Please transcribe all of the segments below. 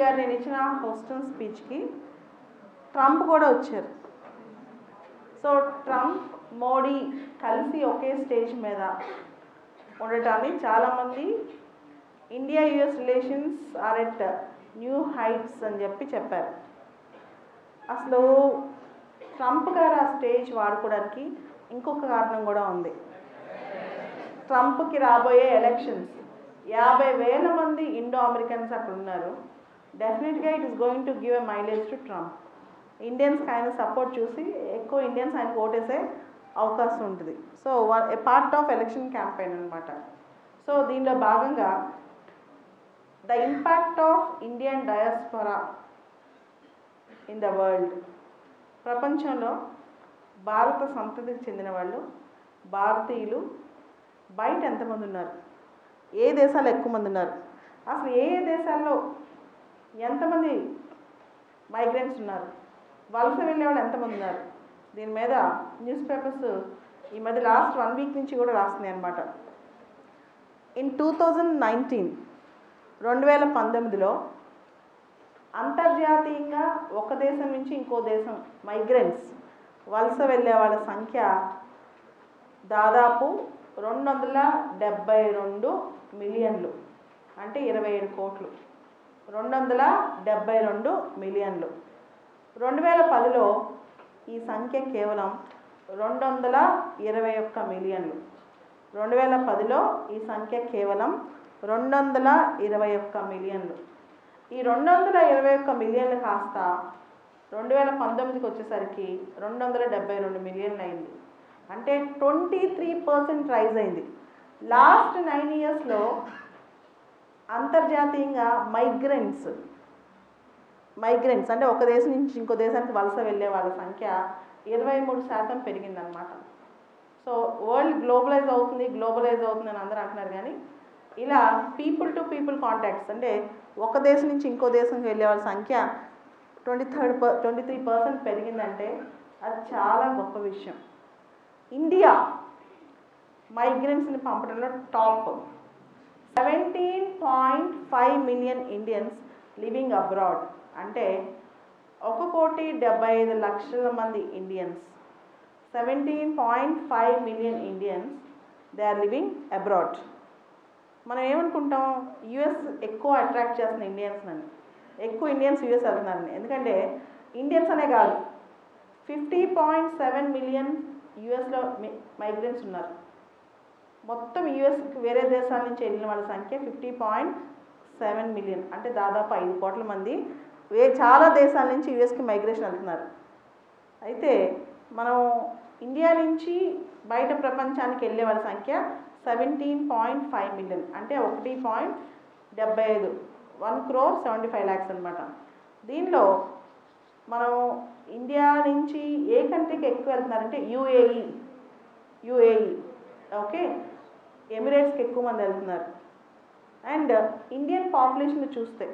గారు నేను ఇచ్చిన హోస్టన్ స్పీచ్కి ట్రంప్ కూడా వచ్చారు. సో ట్రంప్ మోడీ కలిసి ఒకే స్టేజ్ మీద ఉండటాన్ని చాలామంది India US relations are at new heights అని చెప్పారు. అసలు ట్రంప్ గారు ఆ స్టేజ్ వాడుకోవడానికి ఇంకొక కారణం కూడా ఉంది. ట్రంప్కి రాబోయే ఎలక్షన్స్ 50,000 మంది ఇండో అమెరికన్స్ అక్కడ ఉన్నారు. డెఫినెట్గా it is going to give a mileage to Trump. ఇండియన్స్కి ఆయన సపోర్ట్ చూసి ఎక్కువ ఇండియన్స్ ఆయనకు ఓటేసే అవకాశం ఉంటుంది. So a part of election campaign అనమాట. సో దీనిలో భాగంగా the impact of Indian diaspora in the world, ప్రపంచంలో భారత సంతతికి చెందిన వాళ్ళు భారతీయులు బయట ఎంతమంది ఉన్నారు, ఏ దేశాలు ఎక్కువ మంది ఉన్నారు, అసలు ఏ దేశాల్లో ఎంతమంది మైగ్రెంట్స్ ఉన్నారు, వలస వెళ్ళే వాళ్ళు ఎంతమంది ఉన్నారు, దీని మీద న్యూస్ పేపర్స్ ఈ మధ్య లాస్ట్ 1 వీక్ నుంచి కూడా రాస్తున్నాయి అన్నమాట. ఇన్ 2019లో అంతర్జాతీయంగా ఒక దేశం నుంచి ఇంకో దేశం మైగ్రెంట్స్ వలస వెళ్ళే వాళ్ళ సంఖ్య దాదాపు 272 మిలియన్లు, అంటే 27 కోట్లు. 272 మిలియన్లు. 2010లో ఈ సంఖ్య కేవలం 221 మిలియన్లు. 2010లో ఈ సంఖ్య కేవలం 221 మిలియన్లు. ఈ 221 మిలియన్లు కాస్త 2019కి వచ్చేసరికి 272 మిలియన్లు అయింది. అంటే 23% రైజ్ అయింది. లాస్ట్ 9 ఇయర్స్లో అంతర్జాతీయంగా మైగ్రెంట్స్ అంటే ఒక దేశం నుంచి ఇంకో దేశానికి వలస వెళ్ళే వాళ్ళ సంఖ్య 23% పెరిగిందనమాట. సో వరల్డ్ గ్లోబలైజ్ అవుతుంది అని అందరూ అంటున్నారు, కానీ ఇలా పీపుల్ టు పీపుల్ కాంటాక్ట్స్ అంటే ఒక దేశం నుంచి ఇంకో దేశంకి వెళ్ళే వాళ్ళ సంఖ్య 23% పెరిగిందంటే అది చాలా గొప్ప విషయం. ఇండియా మైగ్రెంట్స్ని పంపడంలో top. 17.5 million Indians living abroad, అంటే 1,75,00,000 మంది Indians. 17.5 million Indians they are living abroad. మనం ఏమనుకుంటాం, యుఎస్ ఎక్కువ అట్రాక్ట్ చేస్తున్న ఇండియన్స్ అని, ఎక్కువ ఇండియన్స్ యుఎస్ వెళ్తున్నారని. ఎందుకంటే ఇండియన్స్ అనే కాదు, 50.7 మిలియన్ యుఎస్లో మైగ్రెంట్స్ ఉన్నారు. మొత్తం యుఎస్కి వేరే దేశాల నుంచి వెళ్ళిన వాళ్ళ సంఖ్య 50.7 మిలియన్, అంటే దాదాపు 5 కోట్ల మంది చాలా దేశాల నుంచి యుఎస్కి మైగ్రేషన్ వెళ్తున్నారు. అయితే మనం ఇండియా నుంచి బయట ప్రపంచానికి వెళ్ళే వాళ్ళ సంఖ్య 17.5 మిలియన్, అంటే 1.75 1,75,00,000 అనమాట. దీనిలో మనం ఇండియా నుంచి ఏ కంట్రీకి ఎక్కువ వెళ్తున్నారంటే యుఏఈ, ఓకే, ఎమిరేట్స్కి ఎక్కువ మంది వెళ్తున్నారు. అండ్ ఇండియన్ పాపులేషన్ చూస్తే,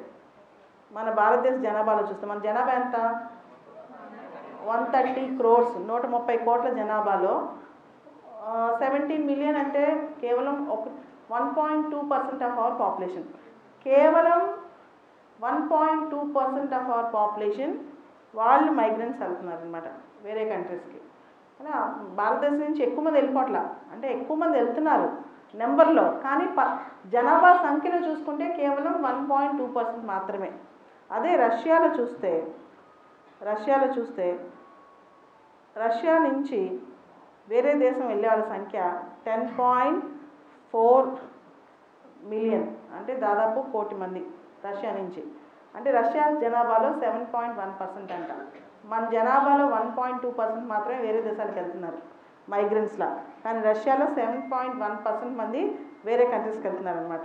మన భారతదేశ జనాభాలో చూస్తే, మన జనాభా ఎంత, 130 crores, 130 కోట్ల జనాభాలో 17 మిలియన్ అంటే కేవలం 1.2% ఆఫ్ అవర్ పాపులేషన్. కేవలం 1.2% ఆఫ్ అవర్ పాపులేషన్ వాళ్ళు మైగ్రెంట్స్ వెళ్తున్నారు అనమాట వేరే కంట్రీస్కి. అలా భారతదేశం నుంచి ఎక్కువ మంది వెళ్ళిపోవట్లా, అంటే ఎక్కువ మంది వెళ్తున్నారు నెంబర్లో, కానీ జనాభా సంఖ్యలో చూసుకుంటే కేవలం 1.2% మాత్రమే. అదే రష్యాలో చూస్తే రష్యా నుంచి వేరే దేశం వెళ్ళే వాళ్ళ సంఖ్య 10.4 మిలియన్, అంటే దాదాపు 1 కోటి మంది రష్యా నుంచి. అంటే రష్యా జనాభాలో 7.1% అంట. మన జనాభాలో 1.2% మాత్రమే వేరే దేశాలకు వెళ్తున్నారు మైగ్రెంట్స్లా, కానీ రష్యాలో 7.1% మంది వేరే కంట్రీస్కి వెళ్తున్నారు అనమాట.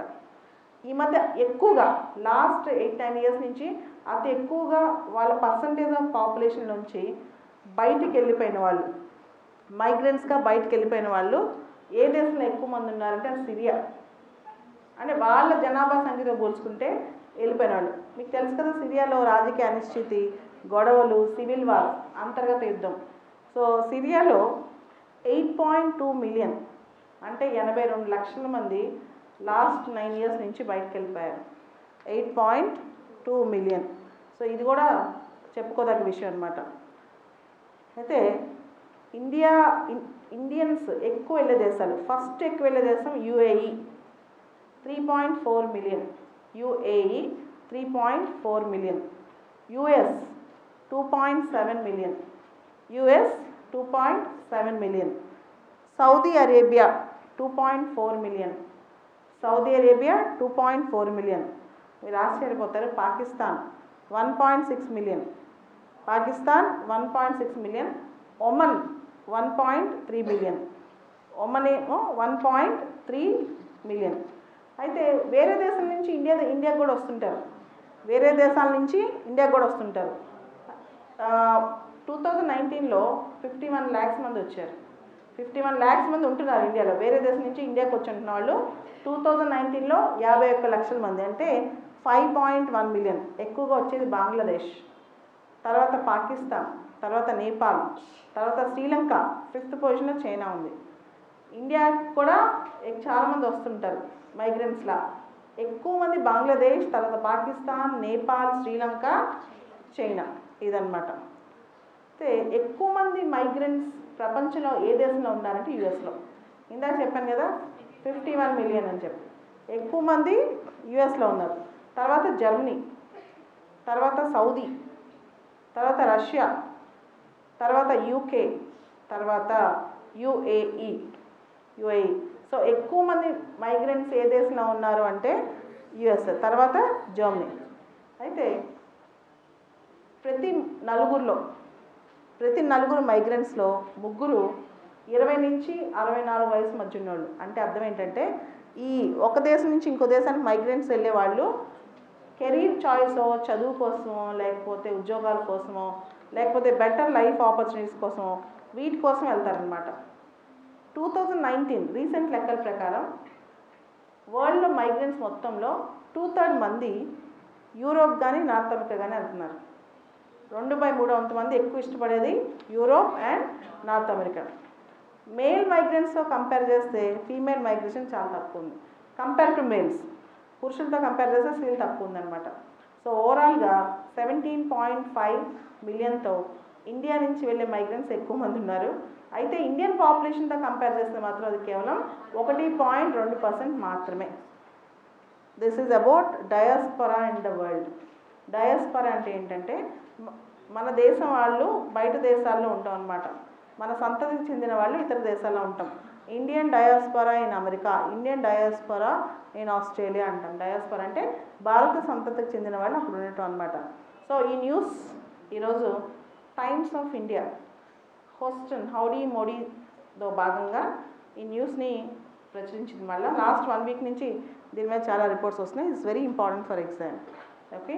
ఈ మధ్య ఎక్కువగా లాస్ట్ 8-9 ఇయర్స్ నుంచి అతి ఎక్కువగా వాళ్ళ పర్సంటేజ్ ఆఫ్ పాపులేషన్ నుంచి బయటికి వెళ్ళిపోయిన వాళ్ళు, మైగ్రెంట్స్గా బయటికి వెళ్ళిపోయిన వాళ్ళు ఏ దేశంలో ఎక్కువ మంది ఉన్నారంటే అది సిరియా. అంటే వాళ్ళ జనాభా సంఖ్యతో పోల్చుకుంటే వెళ్ళిపోయిన వాళ్ళు. మీకు తెలుసు కదా, సిరియాలో రాజకీయ అనిశ్చితి, గొడవలు, సివిల్ వార్, అంతర్గత యుద్ధం. సో సిరియాలో 8.2 మిలియన్, అంటే 82 లక్షల మంది లాస్ట్ 9 ఇయర్స్ నుంచి బయటకు వెళ్ళిపోయారు. 2 million. సో ఇది కూడా చెప్పుకోదగ్గ విషయం అనమాట. అయితే ఇండియన్స్ ఎక్కువ వెళ్ళే దేశాలు, ఫస్ట్ ఎక్కువ వెళ్ళే దేశం UAE 3.4 million, UAE 3.4 million, US 2.7 million, US 2.7 million, Saudi Arabia 2.4 million, Saudi Arabia 2.4 million. మీరు ఆశ్చర్యపోతారు, Pakistan 1.6 million, Pakistan 1.6 million, Oman 1.3 million, Oman ఏమో 1.3 million. అయితే వేరే దేశం నుంచి ఇండియాకు కూడా వస్తుంటారు, వేరే దేశాల నుంచి ఇండియాకు కూడా వస్తుంటారు. 2019లో 51 lakhs మంది వచ్చారు. 51 lakhs మంది ఉంటున్నారు ఇండియాలో. వేరే దేశం నుంచి ఇండియాకు వచ్చి ఉంటున్న వాళ్ళు 2019లో 51 లక్షల మంది, అంటే 5.1 million. ఎక్కువగా వచ్చేది బంగ్లాదేశ్, తర్వాత పాకిస్తాన్, తర్వాత నేపాల్, తర్వాత శ్రీలంక, 5th పొజిషన్లో చైనా ఉంది. ఇండియాకి కూడా చాలామంది వస్తుంటారు మైగ్రెంట్స్లా. ఎక్కువ మంది బంగ్లాదేశ్, తర్వాత పాకిస్తాన్, నేపాల్, శ్రీలంక, చైనా, ఇదన్నమాట. అయితే ఎక్కువ మంది మైగ్రెంట్స్ ప్రపంచంలో ఏ దేశంలో ఉన్నారంటే యుఎస్లో. ఇందాక చెప్పాను కదా 51 million అని చెప్పి. ఎక్కువ మంది యుఎస్లో ఉన్నారు, తర్వాత జర్మనీ, తర్వాత సౌదీ, తర్వాత రష్యా, తర్వాత UK, తర్వాత UAE. సో ఎక్కువ మంది మైగ్రెంట్స్ ఏ దేశంలో ఉన్నారు అంటే యుఎస్, తర్వాత జర్మనీ. అయితే ప్రతి నలుగురు మైగ్రెంట్స్లో 3 20 నుంచి 64 వయసు మధ్య ఉన్నోళ్ళు. అంటే అర్థం ఏంటంటే ఈ ఒక దేశం నుంచి ఇంకో దేశానికి మైగ్రెంట్స్ వెళ్ళే వాళ్ళు కెరీర్ చాయిస్, చదువు కోసమో, లేకపోతే ఉద్యోగాల కోసమో, లేకపోతే బెటర్ లైఫ్ ఆపర్చునిటీస్ కోసమో, వీటి కోసం వెళ్తారనమాట. 2019 రీసెంట్ లెక్కల ప్రకారం వరల్డ్లో మైగ్రెంట్స్ మొత్తంలో 2/3 మంది యూరోప్ కానీ నార్త్ అమెరికా కానీ వెళ్తున్నారు. 2/3 మంది ఎక్కువ ఇష్టపడేది Europe and North America. Male మైగ్రెంట్స్తో కంపేర్ చేస్తే ఫీమేల్ మైగ్రేషన్ చాలా తక్కువ ఉంది కంపేర్ టు మేల్స్. పురుషులతో కంపేర్ చేస్తే స్త్రీలు తక్కువ ఉందన్నమాట. సో ఓవరాల్గా 17.5 మిలియన్తో ఇండియా నుంచి వెళ్ళే మైగ్రెంట్స్ ఎక్కువ మంది ఉన్నారు. అయితే ఇండియన్ పాపులేషన్తో కంపేర్ చేస్తే మాత్రం అది కేవలం 1.2% మాత్రమే. This is about డయాస్పొరా in the world. డయాస్పొరా అంటే ఏంటంటే మన దేశం వాళ్ళు బయట దేశాల్లో ఉంటాం అన్నమాట. మన సంతతికి చెందిన వాళ్ళు ఇతర దేశాల్లో ఉంటాం. Indian డయాస్పొరా in America, Indian డయాస్పొరా in Australia అంటాం. డయాస్పొరా అంటే భారత సంతతికి చెందిన వాళ్ళు అక్కడ ఉండటం అనమాట. సో ఈ న్యూస్ ఈరోజు టైమ్స్ ఆఫ్ ఇండియా హోస్టన్ హౌడీ మోడీతో భాగంగా ఈ న్యూస్ని ప్రచురించింది. మళ్ళీ లాస్ట్ 1 week నుంచి దీని మీద చాలా రిపోర్ట్స్ వస్తున్నాయి. It's very important for exam. Okay.